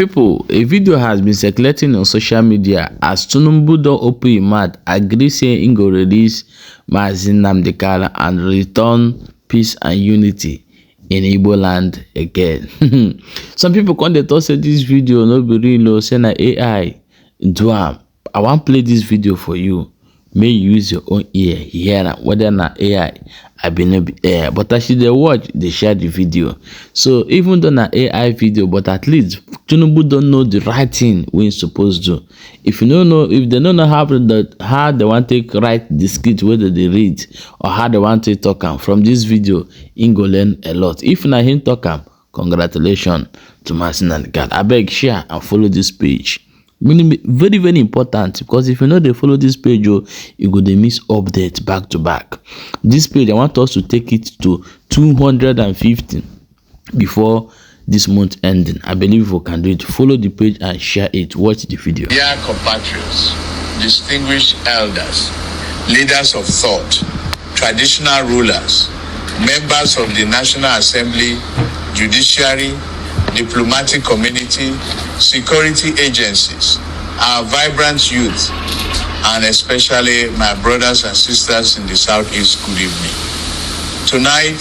People, a video has been circulating on social media as Tiunbu don open im mouth agree say im go release Mazi Nnamdi Kanu and return peace and unity in Igbo land again. Some people come dey talk say this video no be real o, say na AI do am. I wan play this video for you. May you use your own ear hear am whether na AI abi no be AI. But as you dey watch, dey share the video. So even though na AI video, but at least Tinubu don't know the right thing wey im suppose do. If they don't know how they want to take write the script wey they read, or how they want to talk am, from this video im go learn a lot. If na him talk am, congratulations to Mazi Nnamdi Kanu. Abeg share and follow this page. Very very important, because if you know they follow this page, you go dey miss updates back to back. This page, I want us to take it to 250 before this month ending. I believe we can do it. Follow the page and share it. Watch the video. Dear compatriots, distinguished elders, leaders of thought, traditional rulers, members of the National Assembly, judiciary, diplomatic community, security agencies, our vibrant youth, and especially my brothers and sisters in the Southeast, good evening. Tonight,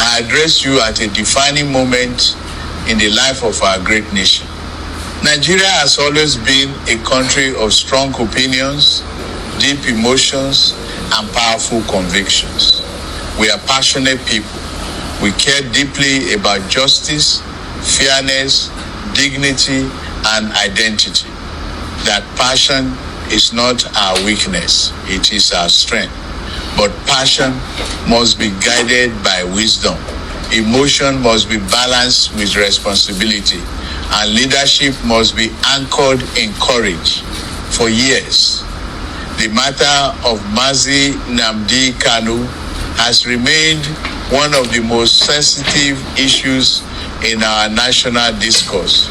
I address you at a defining moment in the life of our great nation. Nigeria has always been a country of strong opinions, deep emotions, and powerful convictions. We are passionate people. We care deeply about justice, fairness, dignity, and identity. That passion is not our weakness, it is our strength. But passion must be guided by wisdom. Emotion must be balanced with responsibility, and leadership must be anchored in courage. For years, the matter of Mazi Nnamdi Kanu has remained one of the most sensitive issues in our national discourse.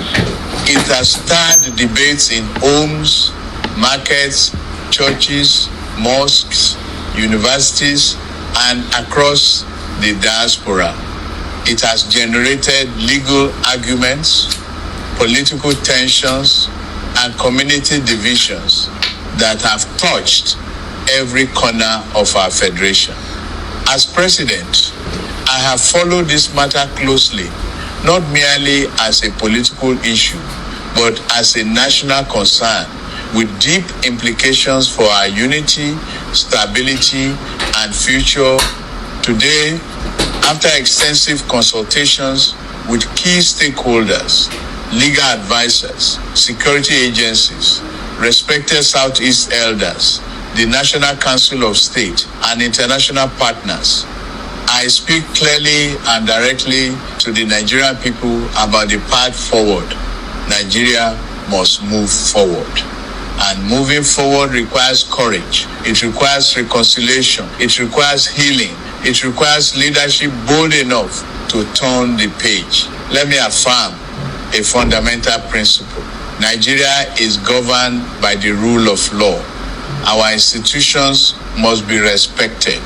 It has stirred debates in homes, markets, churches, mosques, universities, and across the diaspora. It has generated legal arguments, political tensions, and community divisions that have touched every corner of our federation. As president, I have followed this matter closely, not merely as a political issue, but as a national concern with deep implications for our unity, stability, and future. Today, after extensive consultations with key stakeholders, legal advisors, security agencies, respected Southeast elders, the National Council of State, and international partners, I speak clearly and directly to the Nigerian people about the path forward. Nigeria must move forward. And moving forward requires courage. It requires reconciliation. It requires healing. It requires leadership bold enough to turn the page. Let me affirm a fundamental principle. Nigeria is governed by the rule of law. Our institutions must be respected.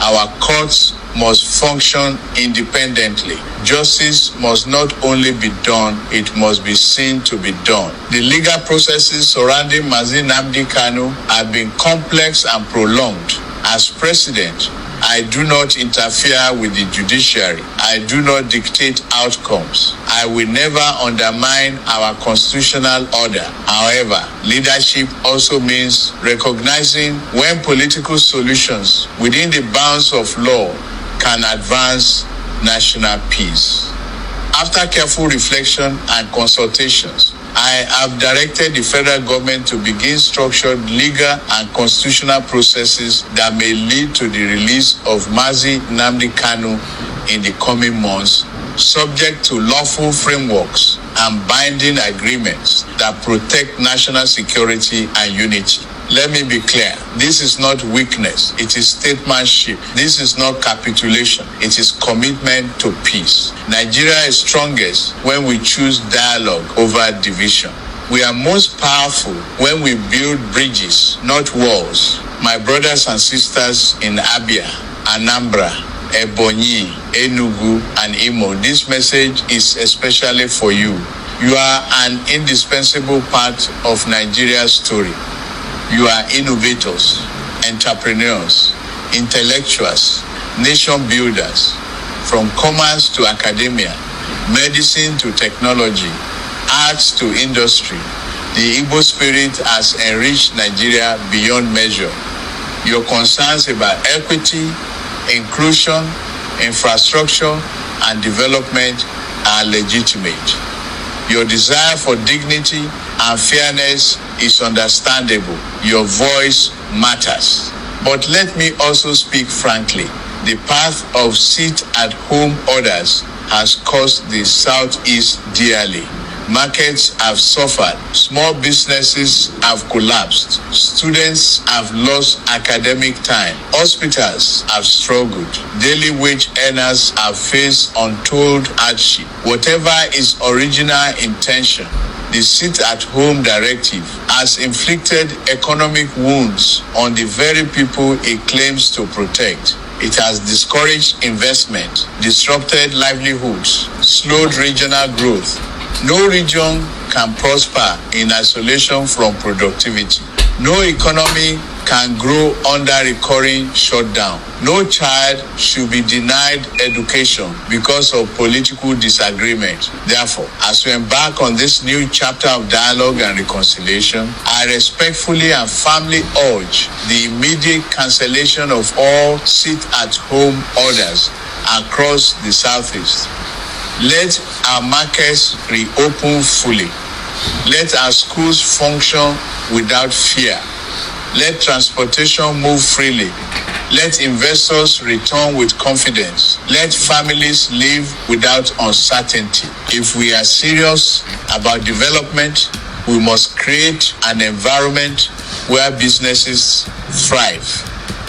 Our courts must function independently. Justice must not only be done, it must be seen to be done. The legal processes surrounding Mazi Nnamdi Kanu have been complex and prolonged. As president, I do not interfere with the judiciary. I do not dictate outcomes. I will never undermine our constitutional order. However, leadership also means recognizing when political solutions within the bounds of law can advance national peace. After careful reflection and consultations, I have directed the federal government to begin structured legal and constitutional processes that may lead to the release of Mazi Nnamdi Kanu in the coming months, subject to lawful frameworks and binding agreements that protect national security and unity. Let me be clear, this is not weakness, it is statesmanship. This is not capitulation, it is commitment to peace. Nigeria is strongest when we choose dialogue over division. We are most powerful when we build bridges, not walls. My brothers and sisters in Abia, Anambra, Ebonyi, Enugu, and Imo, this message is especially for you. You are an indispensable part of Nigeria's story. You are innovators, entrepreneurs, intellectuals, nation builders, from commerce to academia, medicine to technology, arts to industry. The Igbo spirit has enriched Nigeria beyond measure. Your concerns about equity, inclusion, infrastructure, and development are legitimate. Your desire for dignity and fairness is understandable. Your voice matters. But let me also speak frankly. The path of sit-at-home orders has cost the Southeast dearly. Markets have suffered. Small businesses have collapsed. Students have lost academic time. Hospitals have struggled. Daily wage earners have faced untold hardship. Whatever its original intention, the sit-at-home directive has inflicted economic wounds on the very people it claims to protect. It has discouraged investment, disrupted livelihoods, slowed regional growth. No region can prosper in isolation from productivity. No economy can grow under recurring shutdown. No child should be denied education because of political disagreement. Therefore, as we embark on this new chapter of dialogue and reconciliation, I respectfully and firmly urge the immediate cancellation of all sit-at-home orders across the Southeast. Let our markets reopen fully. Let our schools function without fear. Let transportation move freely. Let investors return with confidence. Let families live without uncertainty. If we are serious about development, we must create an environment where businesses thrive,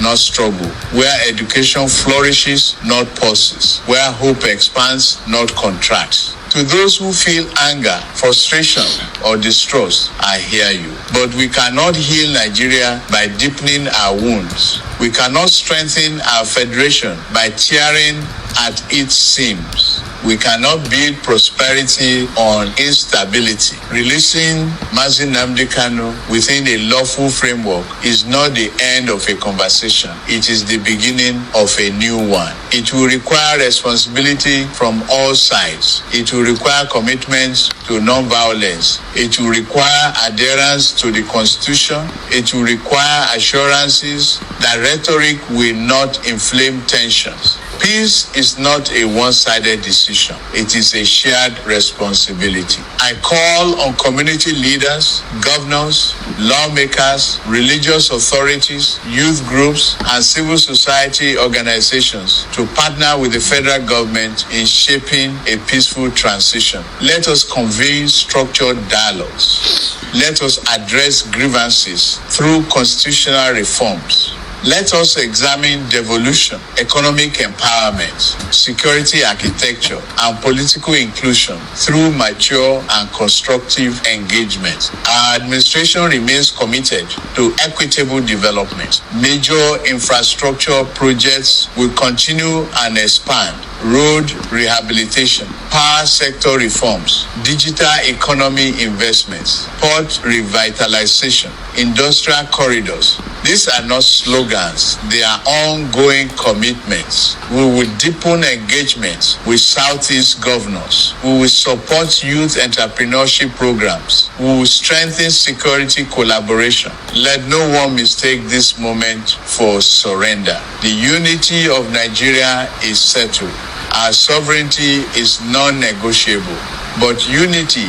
not struggle, where education flourishes, not pauses, where hope expands, not contracts. To those who feel anger, frustration, or distrust, I hear you. But we cannot heal Nigeria by deepening our wounds. We cannot strengthen our federation by tearing at its seams. We cannot build prosperity on instability. Releasing Nnamdi Kanu within a lawful framework is not the end of a conversation. It is the beginning of a new one. It will require responsibility from all sides. It will require commitment to non-violence. It will require adherence to the Constitution. It will require assurances that rhetoric will not inflame tensions. Peace is not a one-sided decision. It is a shared responsibility. I call on community leaders, governors, lawmakers, religious authorities, youth groups, and civil society organizations to partner with the federal government in shaping a peaceful transition. Let us convene structured dialogues. Let us address grievances through constitutional reforms. Let us examine devolution, economic empowerment, security architecture, and political inclusion through mature and constructive engagement. Our administration remains committed to equitable development. Major infrastructure projects will continue and expand. Road rehabilitation, power sector reforms, digital economy investments, port revitalization, industrial corridors. These are not slogans, they are ongoing commitments. We will deepen engagement with Southeast governors. We will support youth entrepreneurship programs. We will strengthen security collaboration. Let no one mistake this moment for surrender. The unity of Nigeria is settled. Our sovereignty is non-negotiable, but unity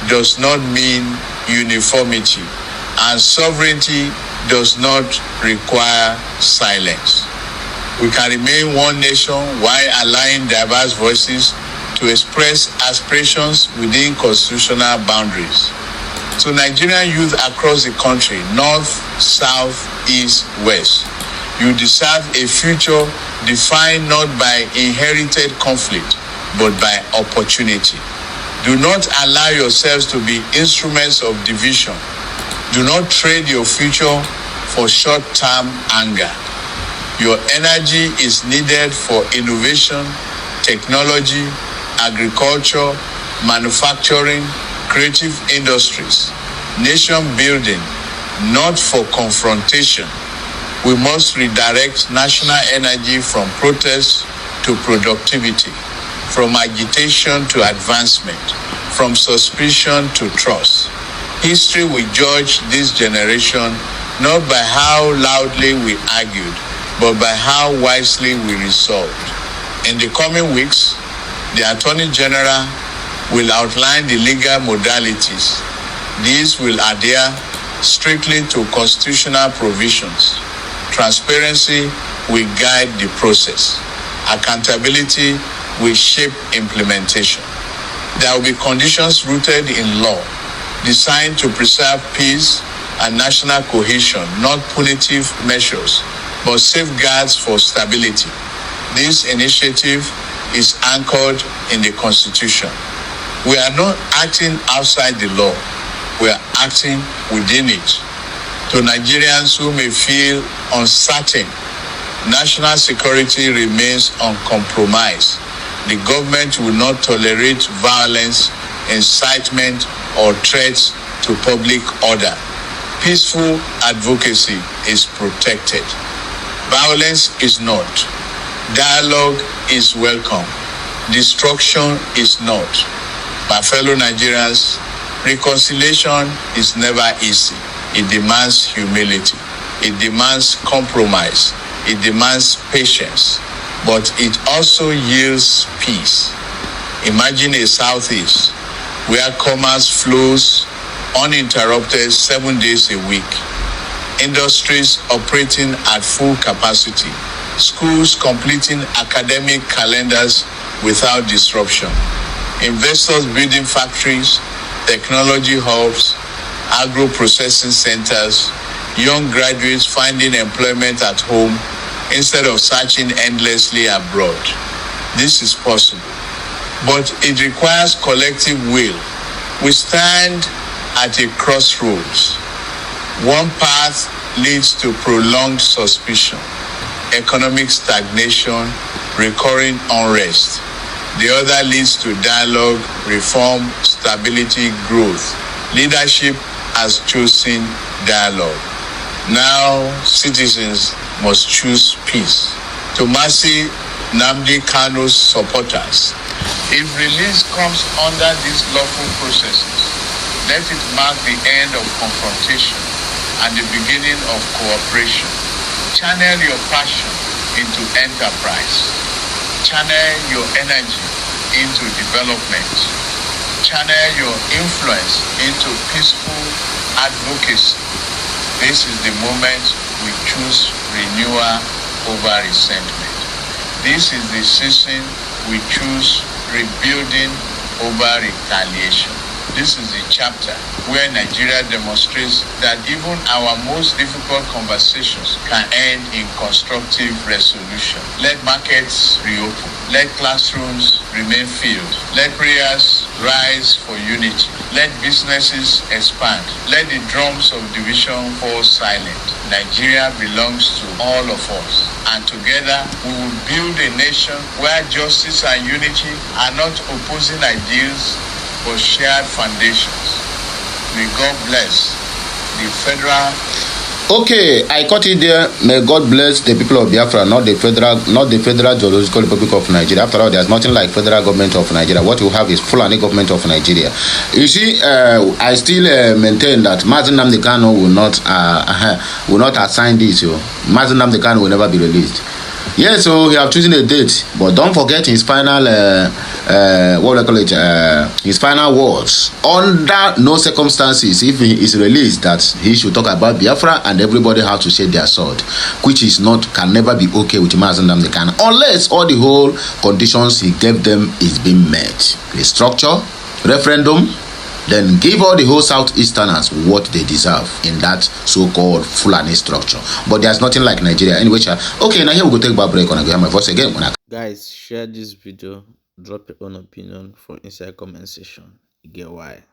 does not mean uniformity, and sovereignty does not require silence. We can remain one nation while allowing diverse voices to express aspirations within constitutional boundaries. To Nigerian youth across the country, north, south, east, west, you deserve a future defined not by inherited conflict, but by opportunity. Do not allow yourselves to be instruments of division. Do not trade your future for short-term anger. Your energy is needed for innovation, technology, agriculture, manufacturing, creative industries, nation building, not for confrontation. We must redirect national energy from protest to productivity, from agitation to advancement, from suspicion to trust. History will judge this generation not by how loudly we argued, but by how wisely we resolved. In the coming weeks, the Attorney General will outline the legal modalities. These will adhere strictly to constitutional provisions. Transparency will guide the process. Accountability will shape implementation. There will be conditions rooted in law, designed to preserve peace and national cohesion, not punitive measures, but safeguards for stability. This initiative is anchored in the Constitution. We are not acting outside the law. We are acting within it. To Nigerians who may feel uncertain, national security remains uncompromised. The government will not tolerate violence, incitement, or threats to public order. Peaceful advocacy is protected. Violence is not. Dialogue is welcome. Destruction is not. My fellow Nigerians, reconciliation is never easy. It demands humility. It demands compromise. It demands patience. But it also yields peace. Imagine a Southeast where commerce flows uninterrupted 7 days a week. Industries operating at full capacity. Schools completing academic calendars without disruption. Investors building factories, technology hubs, agro-processing centers, young graduates finding employment at home instead of searching endlessly abroad. This is possible, but it requires collective will. We stand at a crossroads. One path leads to prolonged suspicion, economic stagnation, recurring unrest. The other leads to dialogue, reform, stability, growth. Leadership has chosen dialogue. Now, citizens must choose peace. To mercy Nnamdi Kanu's supporters, if release comes under these lawful processes, let it mark the end of confrontation and the beginning of cooperation. Channel your passion into enterprise. Channel your energy into development. Channel your influence into peaceful advocacy. This is the moment we choose renewal over resentment. This is the season we choose rebuilding over retaliation. This is the chapter where Nigeria demonstrates that even our most difficult conversations can end in constructive resolution. Let markets reopen. Let classrooms remain filled. Let prayers rise for unity. Let businesses expand. Let the drums of division fall silent. Nigeria belongs to all of us. And together we will build a nation where justice and unity are not opposing ideals but shared foundations. May God bless the federal. Okay, I cut it there. May God bless the people of Biafra, not the Federal Geological Republic of Nigeria. After all, there's nothing like Federal Government of Nigeria. What you have is Fulani Government of Nigeria. You see, I still maintain that Nnamdi Kanu will not assign this. Nnamdi Kanu will never be released. Yes, so he have chosen a date, but don't forget his final his final words. Under no circumstances, if he is released, that he should talk about Biafra and everybody has to shake their sword, which is can never be okay with Nnamdi Kanu unless all the whole conditions he gave them is being met. The structure, referendum, then give all the whole Southeasterners what they deserve in that so-called Fulani structure. But there's nothing like Nigeria. Anyway, okay, now here we go take a break and I hear my voice again. Guys, share this video, drop your own opinion for inside comment section. You get why.